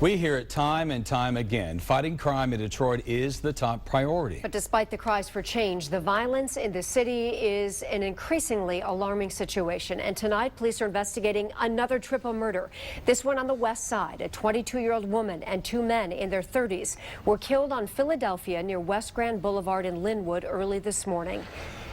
We hear it time and time again. Fighting crime in Detroit is the top priority. But despite the cries for change, the violence in the city is an increasingly alarming situation. And tonight, police are investigating another triple murder. This one on the west side. A 22-year-old woman and two men in their 30s were killed on Philadelphia near West Grand Boulevard in Linwood early this morning.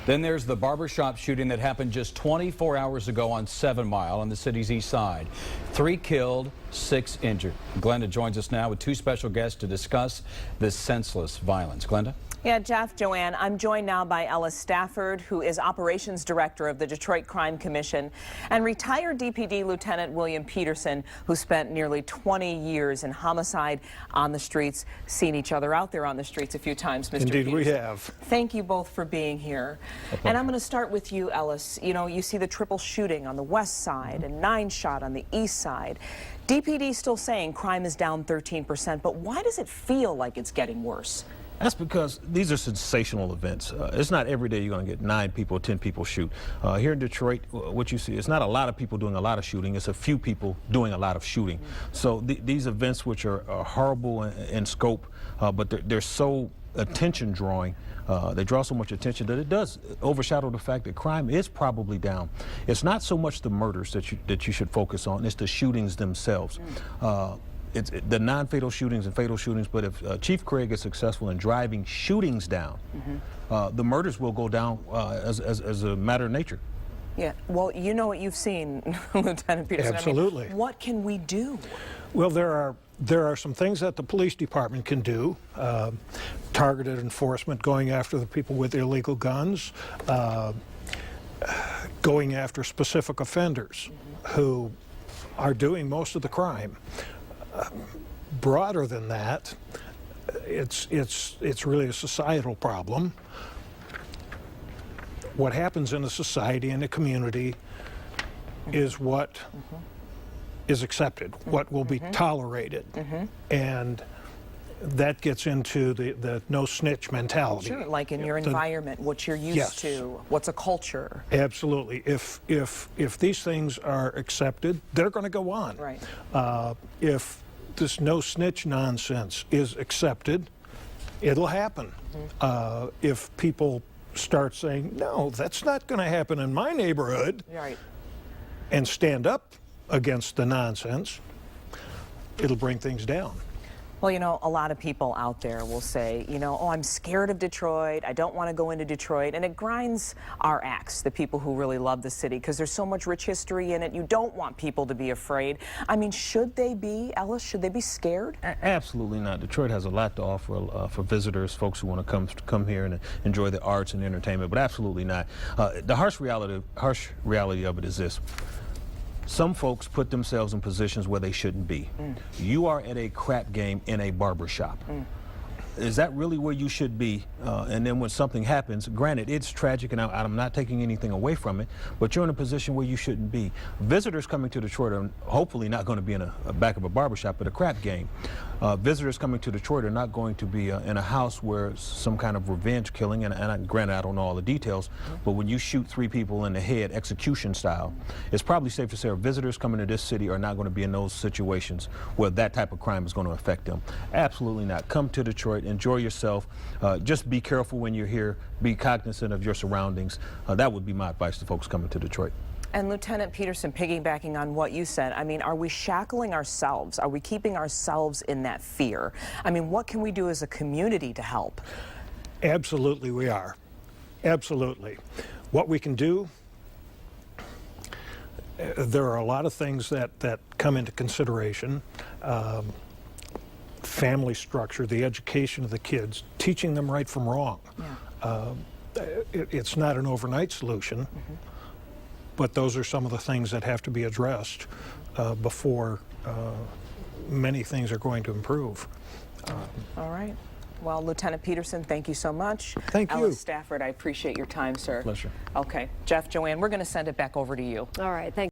Then there's the barbershop shooting that happened just 24 hours ago on 7 Mile on the city's east side. 3 killed, 6 injured. Glenda joins us now with 2 special guests to discuss this senseless violence. Glenda? Yeah, Jeff, Joanne, I'm joined now by Ellis Stafford, who is Operations Director of the Detroit Crime Commission, and retired DPD Lieutenant William Peterson, who spent nearly 20 years in homicide on the streets, seen each other out there on the streets a few times, Mr. Indeed, Peterson. we have. Thank you both for being here. And I'm going to start with you, Ellis. You know, you see the triple shooting on the west side and 9 shot on the east side. DPD still saying crime is down 13%, but why does it feel like it's getting worse? That's because these are sensational events. It's not every day you're going to get 9 people or 10 people shoot. Here in Detroit, what you see, it's not a lot of people doing a lot of shooting. It's a few people doing a lot of shooting. So these events, which are horrible in scope, but they're so attention drawing, they draw so much attention that it does overshadow the fact that crime is probably down. It's not so much the murders that you should focus on, it's the shootings themselves. It's the non-fatal shootings and fatal shootings, but if Chief Craig is successful in driving shootings down, the murders will go down as a matter of nature. Yeah, well, you know what you've seen, Lieutenant Peterson. Absolutely. I mean, what can we do? Well, there are some things that the police department can do. Targeted enforcement, going after the people with illegal guns, going after specific offenders who are doing most of the crime. Broader than that, it's really a societal problem. What happens in a society and a community is what is accepted, what will be tolerated, and that gets into the no snitch mentality. Sure, like in your environment, what you're used to, what's a culture. Absolutely. If these things are accepted, they're going to go on. Right. If this no snitch nonsense is accepted, it'll happen. If people start saying, no, that's not going to happen in my neighborhood, Right. and stand up against the nonsense, it'll bring things down. Well, you know, a lot of people out there will say, you know, oh, I'm scared of Detroit. I don't want to go into Detroit. And it grinds our axe, the people who really love the city, because there's so much rich history in it. You don't want people to be afraid. I mean, should they be, Ellis, should they be scared? Absolutely not. Detroit has a lot to offer for visitors, folks who want to come here and enjoy the arts and entertainment, but absolutely not. The harsh reality of it is this. Some folks put themselves in positions where they shouldn't be. You are at a crap game in a barber shop. Is that really where you should be? And then when something happens, granted, it's tragic, and I'm not taking anything away from it, but you're in a position where you shouldn't be. Visitors coming to Detroit are hopefully not going to be in a back of a barbershop at a crap game. Visitors coming to Detroit are not going to be in a house where some kind of revenge killing, and granted, I don't know all the details, but when you shoot 3 people in the head, execution style, it's probably safe to say our visitors coming to this city are not going to be in those situations where that type of crime is going to affect them. Absolutely not. Come to Detroit, enjoy yourself, just be careful when you're here, be cognizant of your surroundings. That would be my advice to folks coming to Detroit. And Lieutenant Peterson, piggybacking on what you said, I mean, are we shackling ourselves? Are we keeping ourselves in that fear? I mean, what can we do as a community to help? Absolutely we are. Absolutely. What we can do, there are a lot of things that come into consideration. Family structure, the education of the kids, teaching them right from wrong. It's not an overnight solution, but those are some of the things that have to be addressed before many things are going to improve. All right. Well, Lieutenant Peterson, thank you so much. Thank you. Ellis Stafford, I appreciate your time, sir. Pleasure. Okay. Jeff, Joanne, we're going to send it back over to you. All right. Thank